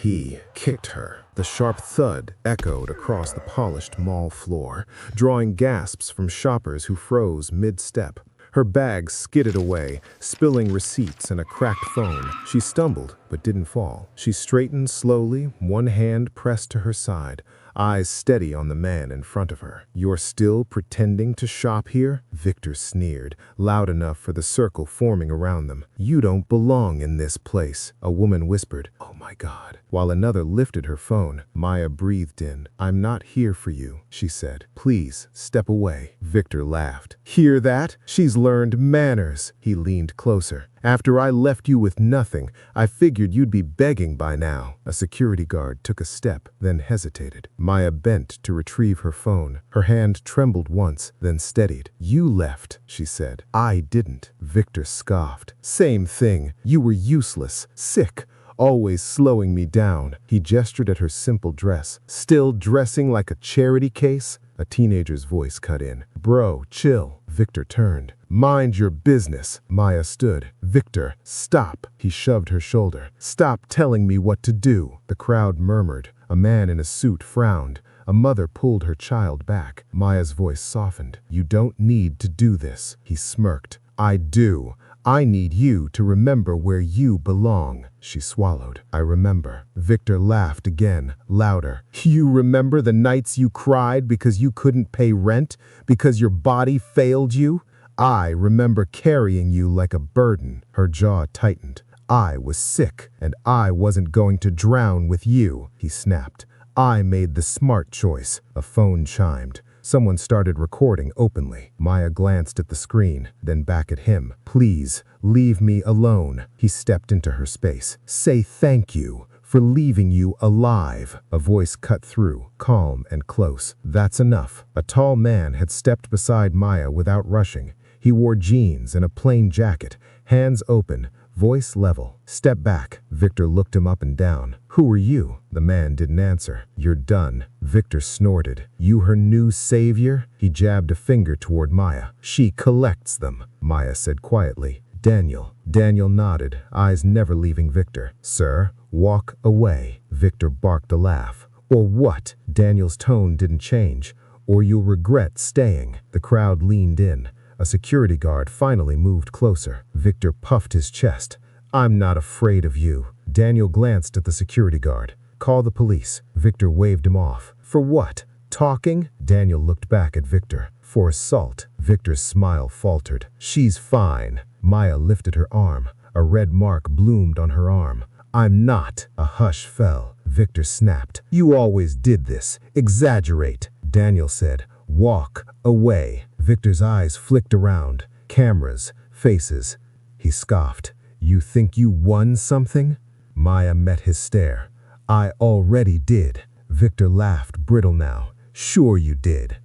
He kicked her. The sharp thud echoed across the polished mall floor, drawing gasps from shoppers who froze mid-step. Her bag skidded away, spilling receipts and a cracked phone. She stumbled, but didn't fall. She straightened slowly, one hand pressed to her side, eyes steady on the man in front of her. "You're still pretending to shop here?" Victor sneered, loud enough for the circle forming around them. "You don't belong in this place," a woman whispered. "Oh my God." While another lifted her phone, Maya breathed in. "I'm not here for you," she said. "Please, step away." Victor laughed. "Hear that? She's learned manners." He leaned closer. "After I left you with nothing, I figured you'd be begging by now." A security guard took a step, then hesitated. Maya bent to retrieve her phone. Her hand trembled once, then steadied. "You left," she said. "I didn't." Victor scoffed. "Same thing. You were useless, sick, always slowing me down." He gestured at her simple dress. "Still dressing like a charity case?" A teenager's voice cut in. "Bro, chill." Victor turned. "Mind your business." Maya stood. "Victor, stop." He shoved her shoulder. "Stop telling me what to do." The crowd murmured. A man in a suit frowned. A mother pulled her child back. Maya's voice softened. "You don't need to do this." He smirked. "I do. I need you to remember where you belong." She swallowed. "I remember." Victor laughed again, louder. "You remember the nights you cried because you couldn't pay rent, because your body failed you? I remember carrying you like a burden." Her jaw tightened. "I was sick, and I wasn't going to drown with you," he snapped. "I made the smart choice." A phone chimed. Someone started recording openly. Maya glanced at the screen, then back at him. "Please, leave me alone." He stepped into her space. "Say thank you for leaving you alive." A voice cut through, calm and close. "That's enough." A tall man had stepped beside Maya without rushing. He wore jeans and a plain jacket, hands open, voice level. "Step back." Victor looked him up and down. "Who are you?" The man didn't answer. "You're done." Victor snorted. "You her new savior?" He jabbed a finger toward Maya. "She collects them," Maya said quietly. "Daniel." Daniel nodded, eyes never leaving Victor. "Sir, walk away." Victor barked a laugh. "Or what?" Daniel's tone didn't change. "Or you'll regret staying." The crowd leaned in. A security guard finally moved closer. Victor puffed his chest. "I'm not afraid of you." Daniel glanced at the security guard. "Call the police." Victor waved him off. "For what? Talking?" Daniel looked back at Victor. "For assault." Victor's smile faltered. "She's fine." Maya lifted her arm. A red mark bloomed on her arm. "I'm not." A hush fell. Victor snapped. "You always did this. Exaggerate." Daniel said, "Walk away." Victor's eyes flicked around. Cameras, faces. He scoffed. "You think you won something?" Maya met his stare. "I already did." Victor laughed, brittle now. "Sure you did."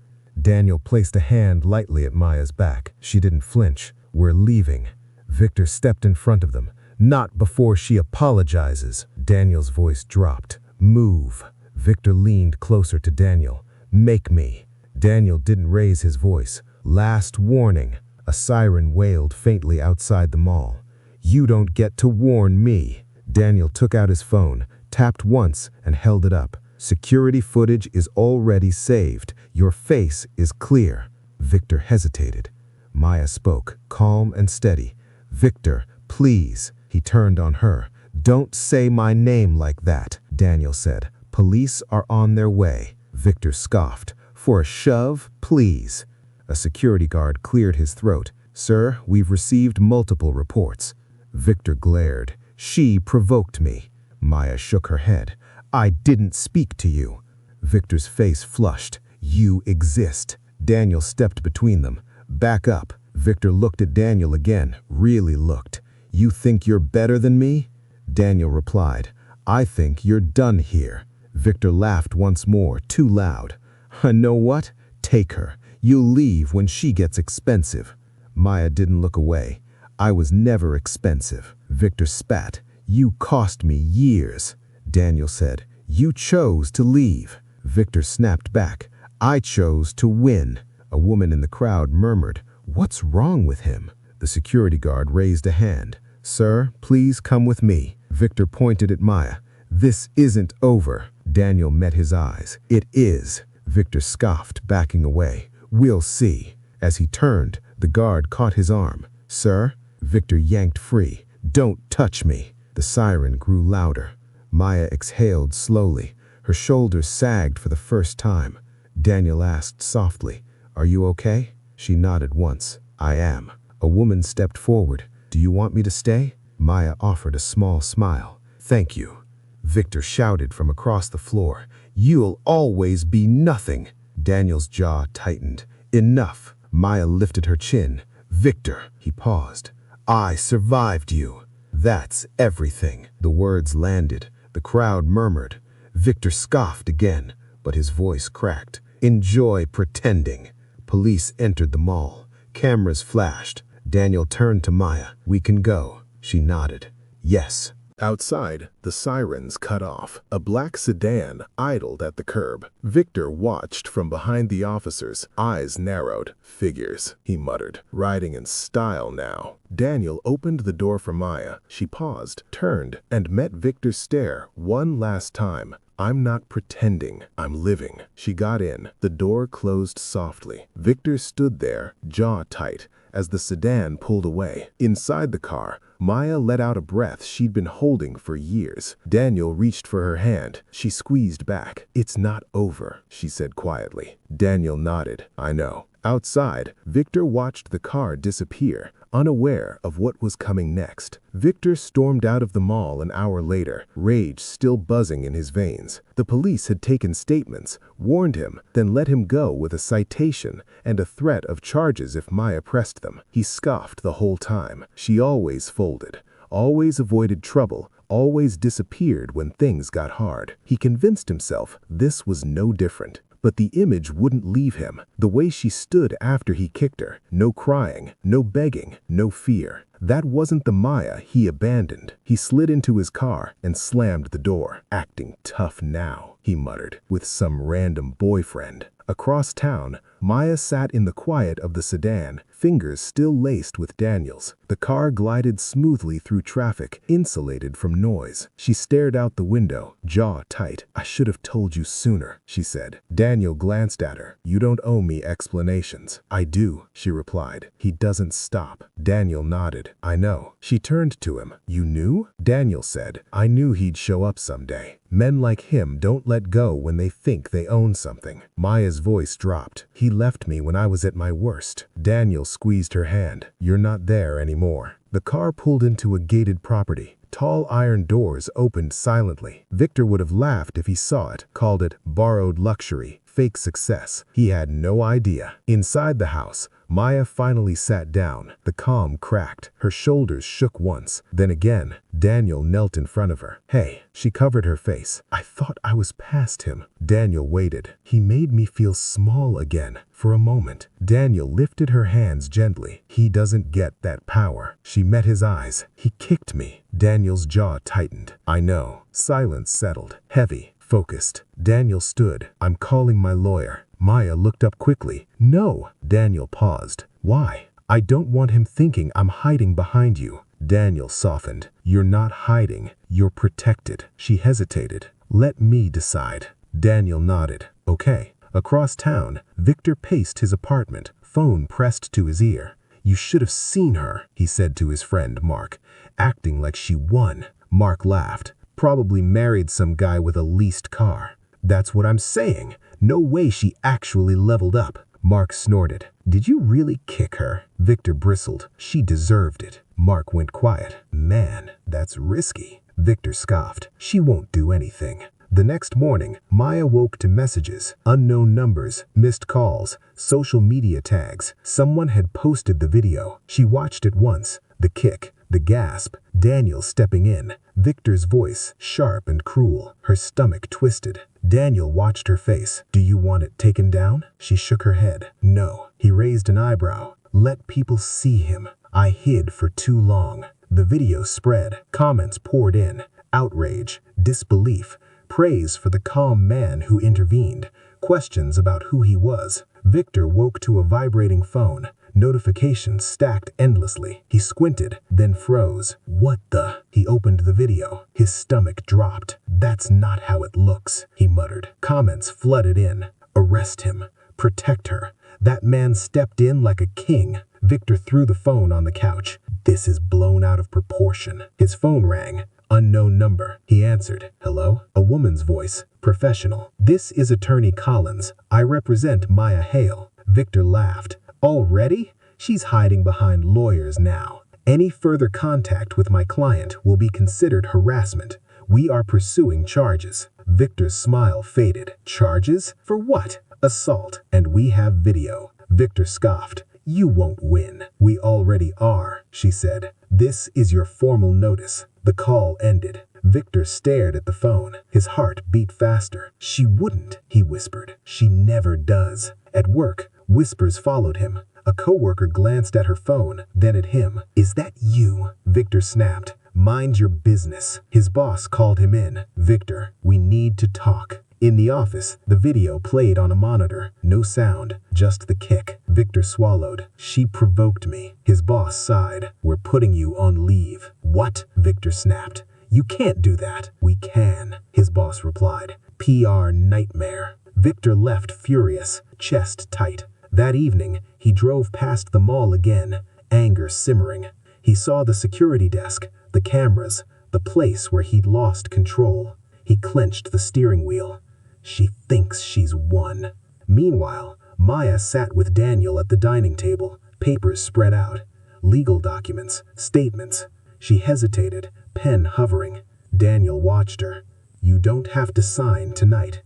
Daniel placed a hand lightly at Maya's back. She didn't flinch. "We're leaving." Victor stepped in front of them. "Not before she apologizes." Daniel's voice dropped. "Move." Victor leaned closer to Daniel. "Make me." Daniel didn't raise his voice. "Last warning." A siren wailed faintly outside the mall. "You don't get to warn me." Daniel took out his phone, tapped once, and held it up. "Security footage is already saved. Your face is clear." Victor hesitated. Maya spoke, calm and steady. "Victor, please." He turned on her. "Don't say my name like that," Daniel said. "Police are on their way." Victor scoffed. "For a shove, please." A security guard cleared his throat. "Sir, we've received multiple reports." Victor glared. "She provoked me." Maya shook her head. "I didn't speak to you." Victor's face flushed. "You exist." Daniel stepped between them. "Back up." Victor looked at Daniel again, really looked. "You think you're better than me?" Daniel replied, "I think you're done here." Victor laughed once more, too loud. "Know what? Take her. You'll leave when she gets expensive." Maya didn't look away. "I was never expensive." Victor spat. "You cost me years." Daniel said, "You chose to leave." Victor snapped back. "I chose to win." A woman in the crowd murmured, "What's wrong with him?" The security guard raised a hand. "Sir, please come with me." Victor pointed at Maya. "This isn't over." Daniel met his eyes. "It is." Victor scoffed, backing away. "We'll see." As he turned, the guard caught his arm. "Sir?" Victor yanked free. "Don't touch me." The siren grew louder. Maya exhaled slowly. Her shoulders sagged for the first time. Daniel asked softly, "Are you okay?" She nodded once. "I am." A woman stepped forward. "Do you want me to stay?" Maya offered a small smile. "Thank you." Victor shouted from across the floor, "You'll always be nothing." Daniel's jaw tightened. "Enough." Maya lifted her chin. "Victor," he paused, "I survived you. That's everything." The words landed. The crowd murmured. Victor scoffed again, but his voice cracked. "Enjoy pretending." Police entered the mall. Cameras flashed. Daniel turned to Maya. "We can go." She nodded. "Yes." Outside, the sirens cut off. A black sedan idled at the curb. Victor watched from behind the officers, eyes narrowed. "Figures," he muttered, "riding in style now." Daniel opened the door for Maya. She paused, turned, and met Victor's stare one last time. "I'm not pretending, I'm living." She got in. The door closed softly. Victor stood there, jaw tight, as the sedan pulled away. Inside the car, Maya let out a breath she'd been holding for years. Daniel reached for her hand. She squeezed back. "It's not over," she said quietly. Daniel nodded. "I know." Outside, Victor watched the car disappear, unaware of what was coming next. Victor stormed out of the mall an hour later, rage still buzzing in his veins. The police had taken statements, warned him, then let him go with a citation and a threat of charges if Maya pressed them. He scoffed the whole time. She always folded, always avoided trouble, always disappeared when things got hard. He convinced himself this was no different. But the image wouldn't leave him. The way she stood after he kicked her. No crying, no begging, no fear. That wasn't the Maya he abandoned. He slid into his car and slammed the door. "Acting tough now," he muttered, "with some random boyfriend." Across town, Maya sat in the quiet of the sedan, fingers still laced with Daniel's. The car glided smoothly through traffic, insulated from noise. She stared out the window, jaw tight. "I should have told you sooner," she said. Daniel glanced at her. "You don't owe me explanations." "I do," she replied. "He doesn't stop." Daniel nodded. "I know." She turned to him. "You knew?" Daniel said, "I knew he'd show up someday. Men like him don't let go when they think they own something." Maya's voice dropped. "He left me when I was at my worst." Daniel squeezed her hand. "You're not there anymore." The car pulled into a gated property. Tall iron doors opened silently. Victor would have laughed if he saw it, called it borrowed luxury, fake success. He had no idea. Inside the house, Maya finally sat down. The calm cracked. Her shoulders shook once, then again. Daniel knelt in front of her. "Hey." She covered her face. "I thought I was past him." Daniel waited. "He made me feel small again, for a moment." Daniel lifted her hands gently. "He doesn't get that power." She met his eyes. "He kicked me." Daniel's jaw tightened. "I know." Silence settled. Heavy. Focused. Daniel stood. "I'm calling my lawyer." Maya looked up quickly. "No." Daniel paused. "Why?" "I don't want him thinking I'm hiding behind you." Daniel softened. "You're not hiding. You're protected." She hesitated. "Let me decide." Daniel nodded. "Okay." Across town, Victor paced his apartment, phone pressed to his ear. "You should have seen her," he said to his friend Mark, "acting like she won." Mark laughed. "Probably married some guy with a leased car." "That's what I'm saying. No way she actually leveled up." Mark snorted. "Did you really kick her?" Victor bristled. "She deserved it." Mark went quiet. "Man, that's risky." Victor scoffed. "She won't do anything." The next morning, Maya woke to messages, unknown numbers, missed calls, social media tags. Someone had posted the video. She watched it once. The kick, the gasp, Daniel stepping in. Victor's voice, sharp and cruel. Her stomach twisted. Daniel watched her face. "Do you want it taken down?" She shook her head. "No." He raised an eyebrow. "Let people see him. I hid for too long." The video spread. Comments poured in. Outrage, disbelief, praise for the calm man who intervened, questions about who he was. Victor woke to a vibrating phone. Notifications stacked endlessly. He squinted, then froze. What the? He opened the video. His stomach dropped. That's not how it looks, he muttered. Comments flooded in. Arrest him. Protect her. That man stepped in like a king. Victor threw the phone on the couch. This is blown out of proportion. His phone rang. Unknown number. He answered. Hello? A woman's voice. Professional. This is Attorney Collins. I represent Maya Hale. Victor laughed. Already? She's hiding behind lawyers now. Any further contact with my client will be considered harassment. We are pursuing charges. Victor's smile faded. Charges? For what? Assault. And we have video. Victor scoffed. You won't win. We already are, she said. This is your formal notice. The call ended. Victor stared at the phone. His heart beat faster. She wouldn't, he whispered. She never does. At work, whispers followed him. A coworker glanced at her phone, then at him. Is that you? Victor snapped. Mind your business. His boss called him in. Victor, we need to talk. In the office, the video played on a monitor. No sound, just the kick. Victor swallowed. She provoked me. His boss sighed. We're putting you on leave. What? Victor snapped. You can't do that. We can, his boss replied. PR nightmare. Victor left furious, chest tight. That evening, he drove past the mall again, anger simmering. He saw the security desk, the cameras, the place where he'd lost control. He clenched the steering wheel. She thinks she's won. Meanwhile, Maya sat with Daniel at the dining table, papers spread out, legal documents, statements. She hesitated, pen hovering. Daniel watched her. You don't have to sign tonight.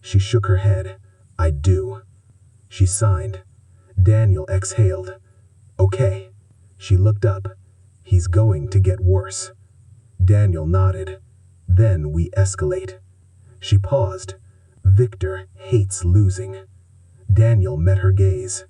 She shook her head. I do. She signed. Daniel exhaled. Okay. She looked up. He's going to get worse. Daniel nodded. Then we escalate. She paused. Victor hates losing. Daniel met her gaze.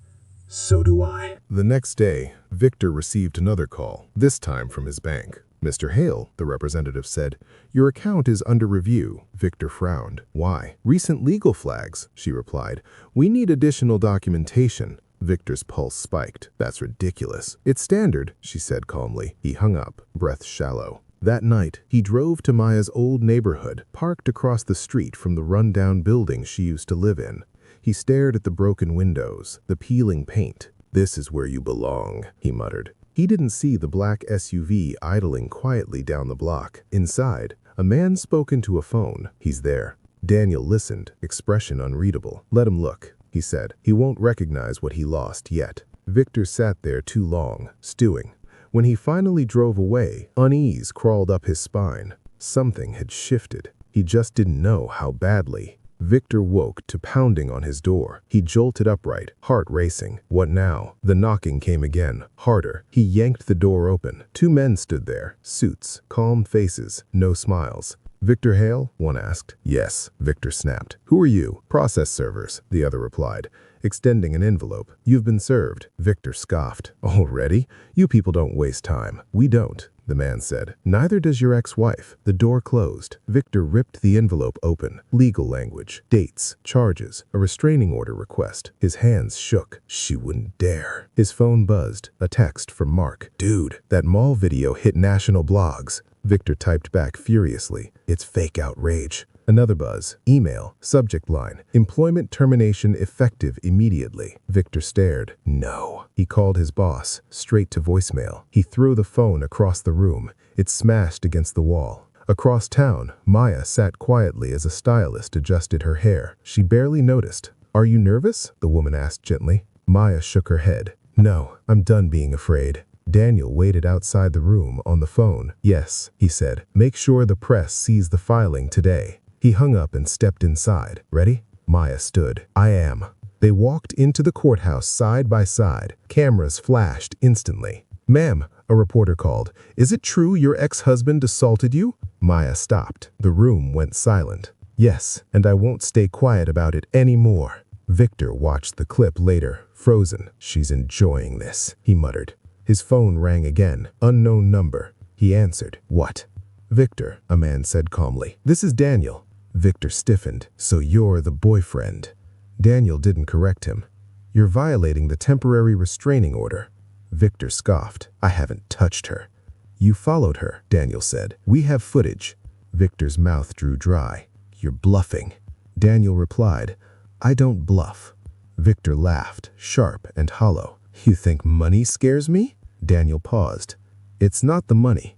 So do I. The next day, Victor received another call, this time from his bank. Mr. Hale, the representative said, your account is under review. Victor frowned. Why? Recent legal flags, she replied. We need additional documentation. Victor's pulse spiked. That's ridiculous. It's standard, she said calmly. He hung up, breath shallow. That night, he drove to Maya's old neighborhood, parked across the street from the rundown building she used to live in. He stared at the broken windows, the peeling paint. This is where you belong, he muttered. He didn't see the black SUV idling quietly down the block. Inside, a man spoke into a phone. He's there. Daniel listened, expression unreadable. Let him look, he said. He won't recognize what he lost yet. Victor sat there too long, stewing. When he finally drove away, unease crawled up his spine. Something had shifted. He just didn't know how badly. Victor woke to pounding on his door. He jolted upright, heart racing. What now? The knocking came again, harder. He yanked the door open. Two men stood there, suits, calm faces, no smiles. Victor Hale? One asked. Yes, Victor snapped. Who are you? Process servers, the other replied, extending an envelope. You've been served. Victor scoffed. Already? You people don't waste time. We don't, the man said. Neither does your ex-wife. The door closed. Victor ripped the envelope open. Legal language, dates, charges, a restraining order request. His hands shook. She wouldn't dare. His phone buzzed. A text from Mark. Dude, that mall video hit national blogs. Victor typed back furiously. It's fake outrage. Another buzz. Email. Subject line. Employment termination effective immediately. Victor stared. No. He called his boss, straight to voicemail. He threw the phone across the room. It smashed against the wall. Across town, Maya sat quietly as a stylist adjusted her hair. She barely noticed. Are you nervous? The woman asked gently. Maya shook her head. No, I'm done being afraid. Daniel waited outside the room on the phone. Yes, he said. Make sure the press sees the filing today. He hung up and stepped inside. Ready? Maya stood. I am. They walked into the courthouse side by side. Cameras flashed instantly. Ma'am, a reporter called. Is it true your ex-husband assaulted you? Maya stopped. The room went silent. Yes, and I won't stay quiet about it anymore. Victor watched the clip later, frozen. She's enjoying this, he muttered. His phone rang again. Unknown number. He answered. What? Victor, a man said calmly. This is Daniel. Victor stiffened. So you're the boyfriend. Daniel didn't correct him. You're violating the temporary restraining order. Victor scoffed. I haven't touched her. You followed her, Daniel said. We have footage. Victor's mouth drew dry. You're bluffing. Daniel replied, I don't bluff. Victor laughed, sharp and hollow. You think money scares me? Daniel paused. It's not the money.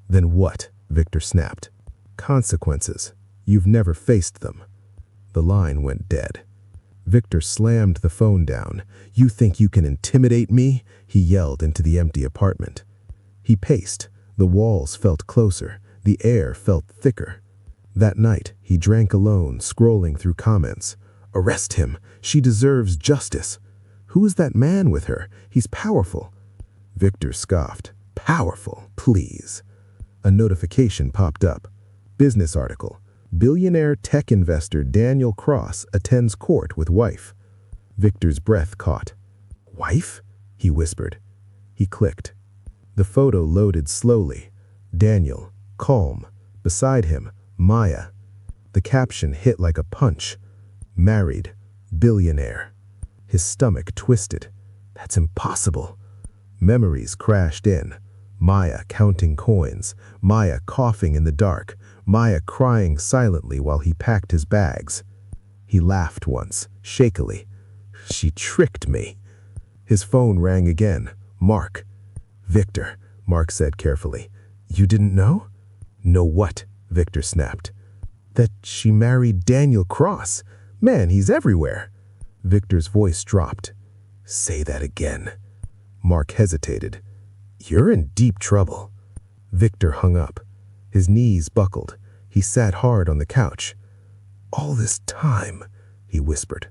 Then what? Victor snapped. Consequences. You've never faced them. The line went dead. Victor slammed the phone down. You think you can intimidate me? He yelled into the empty apartment. He paced. The walls felt closer. The air felt thicker. That night, he drank alone, scrolling through comments. Arrest him. She deserves justice. Who is that man with her? He's powerful. Victor scoffed. Powerful, please. A notification popped up. Business article. Billionaire tech investor Daniel Cross attends court with wife. Victor's breath caught. Wife? He whispered. He clicked. The photo loaded slowly. Daniel, calm. Beside him, Maya. The caption hit like a punch. Married. Billionaire. His stomach twisted. That's impossible. Memories crashed in. Maya counting coins. Maya coughing in the dark. Maya crying silently while he packed his bags. He laughed once, shakily. She tricked me. His phone rang again. Mark. Victor, Mark said carefully. You didn't know? Know what? Victor snapped. That she married Daniel Cross. Man, he's everywhere. Victor's voice dropped. Say that again. Mark hesitated. You're in deep trouble. Victor hung up. His knees buckled. He sat hard on the couch. All this time, he whispered.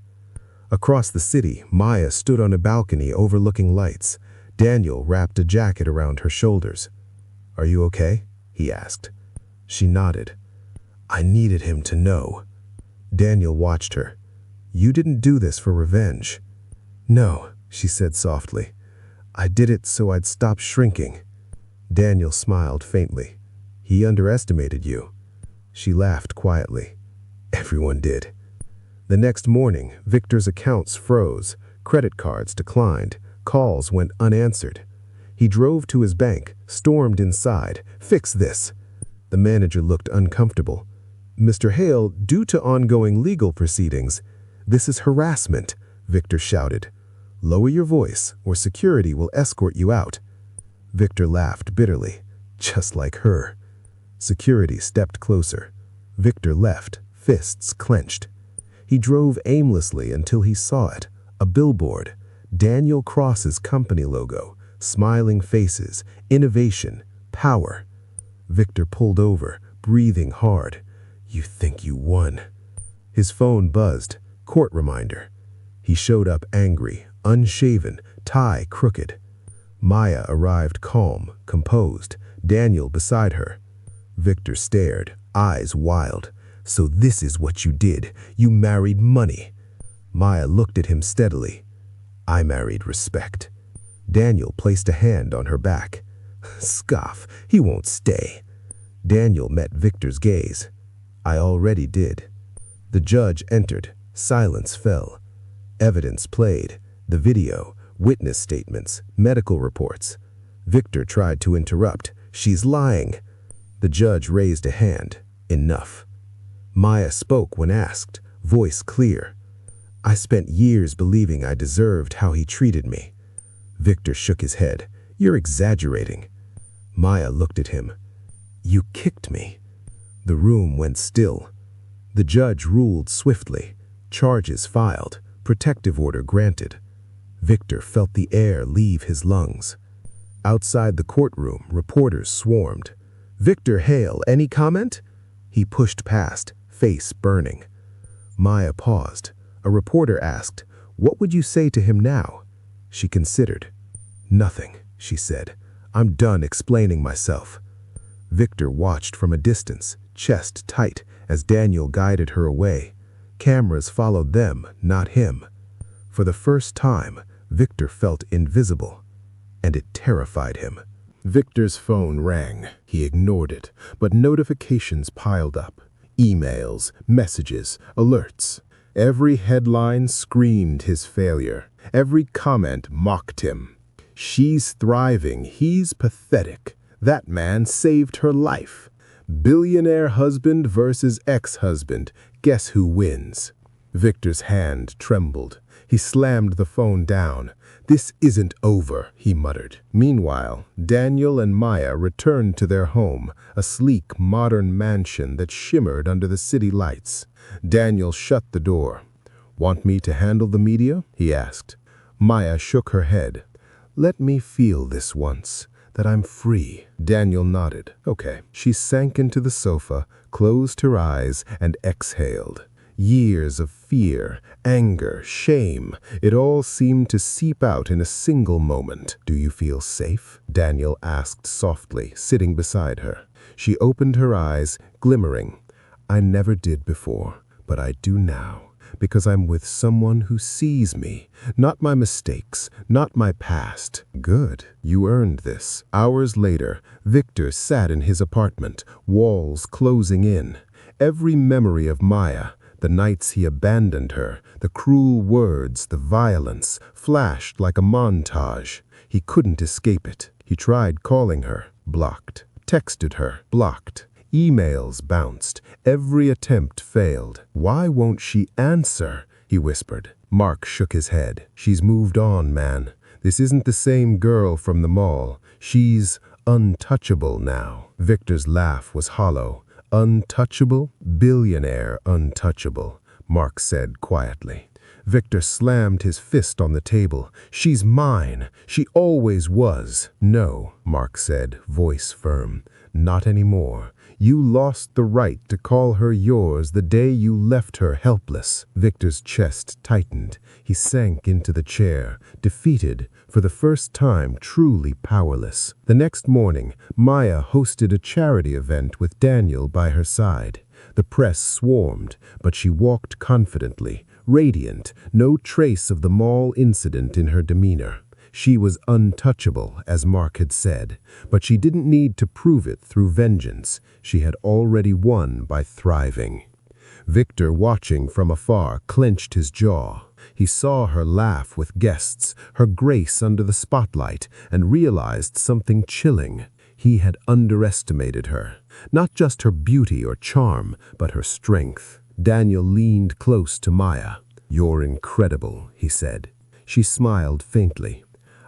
Across the city, Maya stood on a balcony overlooking lights. Daniel wrapped a jacket around her shoulders. Are you okay? He asked. She nodded. I needed him to know. Daniel watched her. You didn't do this for revenge. No, she said softly. I did it so I'd stop shrinking. Daniel smiled faintly. He underestimated you. She laughed quietly. Everyone did. The next morning, Victor's accounts froze. Credit cards declined. Calls went unanswered. He drove to his bank, stormed inside. Fix this. The manager looked uncomfortable. Mr. Hale, due to ongoing legal proceedings, this is harassment, Victor shouted. Lower your voice, or security will escort you out. Victor laughed bitterly, just like her. Security stepped closer. Victor left, fists clenched. He drove aimlessly until he saw it, a billboard, Daniel Cross's company logo, smiling faces, innovation, power. Victor pulled over, breathing hard. You think you won. His phone buzzed, court reminder. He showed up angry, unshaven, tie crooked. Maya arrived calm, composed, Daniel beside her. Victor stared, eyes wild. So this is what you did. You married money. Maya looked at him steadily. I married respect. Daniel placed a hand on her back. Scoff, he won't stay. Daniel met Victor's gaze. I already did. The judge entered. Silence fell. Evidence played. The video, witness statements, medical reports. Victor tried to interrupt. She's lying. The judge raised a hand. Enough. Maya spoke when asked, voice clear. I spent years believing I deserved how he treated me. Victor shook his head. You're exaggerating. Maya looked at him. You kicked me. The room went still. The judge ruled swiftly. Charges filed. Protective order granted. Victor felt the air leave his lungs. Outside the courtroom, reporters swarmed. Victor Hale, any comment? He pushed past, face burning. Maya paused. A reporter asked, what would you say to him now? She considered. Nothing, she said. I'm done explaining myself. Victor watched from a distance, chest tight, as Daniel guided her away. Cameras followed them, not him. For the first time, Victor felt invisible, and it terrified him. Victor's phone rang. He ignored it, but notifications piled up. Emails, messages, alerts. Every headline screamed his failure. Every comment mocked him. She's thriving, he's pathetic. That man saved her life. Billionaire husband versus ex-husband. Guess who wins? Victor's hand trembled. He slammed the phone down. "This isn't over," he muttered. Meanwhile, Daniel and Maya returned to their home, a sleek, modern mansion that shimmered under the city lights. Daniel shut the door. "Want me to handle the media?" he asked. Maya shook her head. "Let me feel this once, that I'm free." Daniel nodded. "Okay." She sank into the sofa, closed her eyes, and exhaled. Years of fear, anger, shame, it all seemed to seep out in a single moment. "Do you feel safe?" Daniel asked softly, sitting beside her. She opened her eyes, glimmering. "I never did before, but I do now, because I'm with someone who sees me, not my mistakes, not my past." "Good. You earned this." Hours later, Victor sat in his apartment, walls closing in. Every memory of Maya, the nights he abandoned her, the cruel words, the violence, flashed like a montage. He couldn't escape it. He tried calling her, blocked. Texted her, blocked. Emails bounced. Every attempt failed. "Why won't she answer?" he whispered. Mark shook his head. "She's moved on, man. This isn't the same girl from the mall. She's untouchable now." Victor's laugh was hollow. "Untouchable? Billionaire untouchable," Mark said quietly. Victor slammed his fist on the table. "She's mine. She always was." "No," Mark said, voice firm. "Not anymore. You lost the right to call her yours the day you left her helpless." Victor's chest tightened. He sank into the chair, defeated, for the first time truly powerless. The next morning, Maya hosted a charity event with Daniel by her side. The press swarmed, but she walked confidently, radiant, no trace of the mall incident in her demeanor. She was untouchable, as Mark had said, but she didn't need to prove it through vengeance. She had already won by thriving. Victor, watching from afar, clenched his jaw. He saw her laugh with guests, her grace under the spotlight, and realized something chilling. He had underestimated her. Not just her beauty or charm, but her strength. Daniel leaned close to Maya. "You're incredible," he said. She smiled faintly.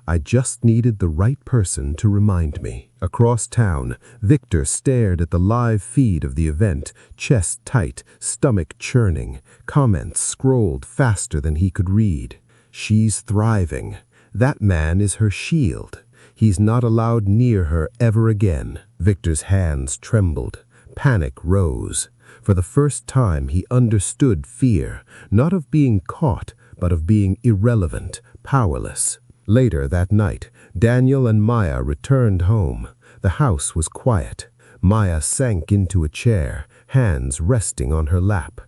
"I just needed the right person to remind me." Across town, Victor stared at the live feed of the event, chest tight, stomach churning. Comments scrolled faster than he could read. "She's thriving. That man is her shield. He's not allowed near her ever again." Victor's hands trembled. Panic rose. For the first time, he understood fear, not of being caught, but of being irrelevant, powerless. Later that night, Daniel and Maya returned home. The house was quiet. Maya sank into a chair, hands resting on her lap.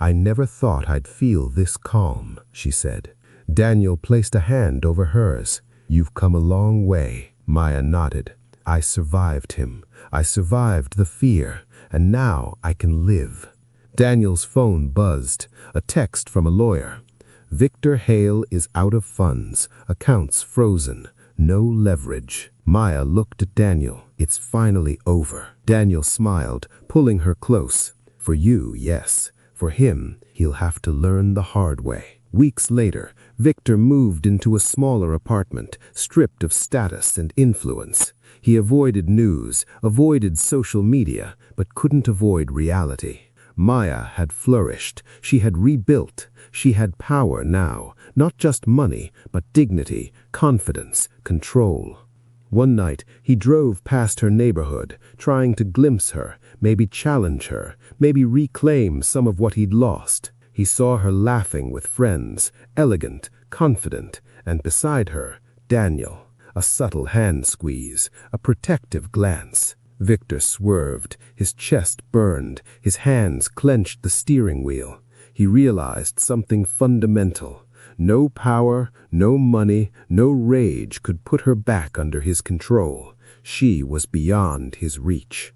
"I never thought I'd feel this calm," she said. Daniel placed a hand over hers. "You've come a long way." Maya nodded. "I survived him. I survived the fear, and now I can live." Daniel's phone buzzed, a text from a lawyer. "Victor Hale is out of funds, accounts frozen, no leverage." Maya looked at Daniel. "It's finally over." Daniel smiled, pulling her close. "For you, yes. For him, he'll have to learn the hard way." Weeks later, Victor moved into a smaller apartment, stripped of status and influence. He avoided news, avoided social media, but couldn't avoid reality. Maya had flourished. She had rebuilt. She had power now, not just money, but dignity, confidence, control. One night, he drove past her neighborhood, trying to glimpse her, maybe challenge her, maybe reclaim some of what he'd lost. He saw her laughing with friends, elegant, confident, and beside her, Daniel. A subtle hand squeeze, a protective glance. Victor swerved, his chest burned, his hands clenched the steering wheel. He realized something fundamental. No power, no money, no rage could put her back under his control. She was beyond his reach.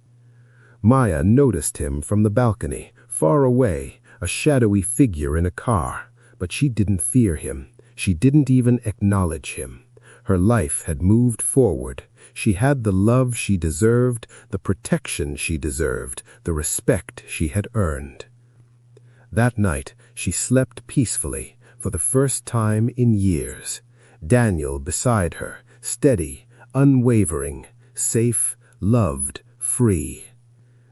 Maya noticed him from the balcony, far away, a shadowy figure in a car, but she didn't fear him. She didn't even acknowledge him. Her life had moved forward. She had the love she deserved, the protection she deserved, the respect she had earned. That night, she slept peacefully, for the first time in years. Daniel beside her, steady, unwavering, safe, loved, free.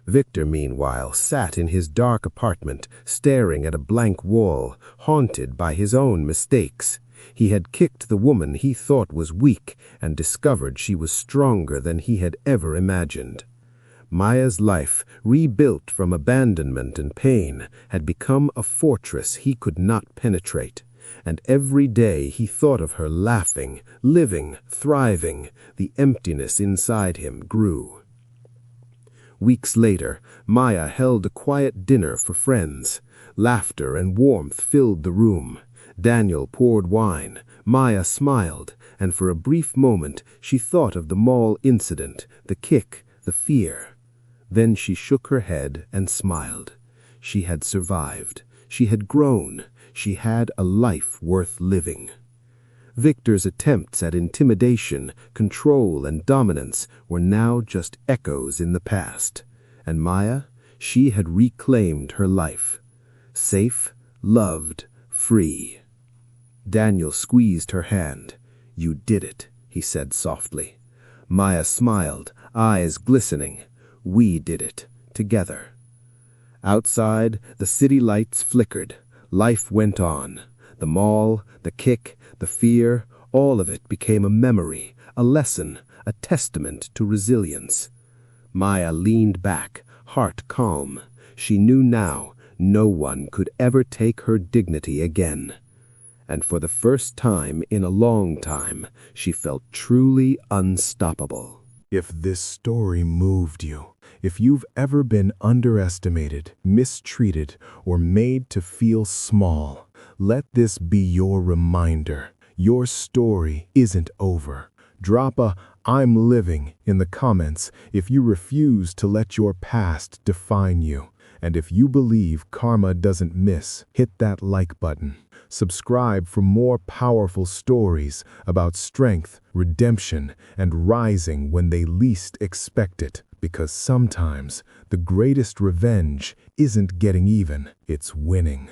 Victor, meanwhile, sat in his dark apartment, staring at a blank wall, haunted by his own mistakes. He had kicked the woman he thought was weak and discovered she was stronger than he had ever imagined. Maya's life, rebuilt from abandonment and pain, had become a fortress he could not penetrate. And every day he thought of her laughing, living, thriving. The emptiness inside him grew. Weeks later, Maya held a quiet dinner for friends. Laughter and warmth filled the room. Daniel poured wine. Maya smiled, and for a brief moment she thought of the mall incident, the kick, the fear. Then she shook her head and smiled. She had survived. She had grown. She had a life worth living. Victor's attempts at intimidation, control, and dominance were now just echoes in the past. And Maya, she had reclaimed her life. Safe, loved, free. Daniel squeezed her hand. "You did it," he said softly. Maya smiled, eyes glistening. "We did it, together." Outside, the city lights flickered. Life went on. The mall, the kick, the fear, all of it became a memory, a lesson, a testament to resilience. Maya leaned back, heart calm. She knew now no one could ever take her dignity again. And for the first time in a long time, she felt truly unstoppable. If this story moved you, if you've ever been underestimated, mistreated, or made to feel small, let this be your reminder. Your story isn't over. Drop a "I'm living" in the comments if you refuse to let your past define you. And if you believe karma doesn't miss, hit that like button. Subscribe for more powerful stories about strength, redemption, and rising when they least expect it. Because sometimes the greatest revenge isn't getting even, it's winning.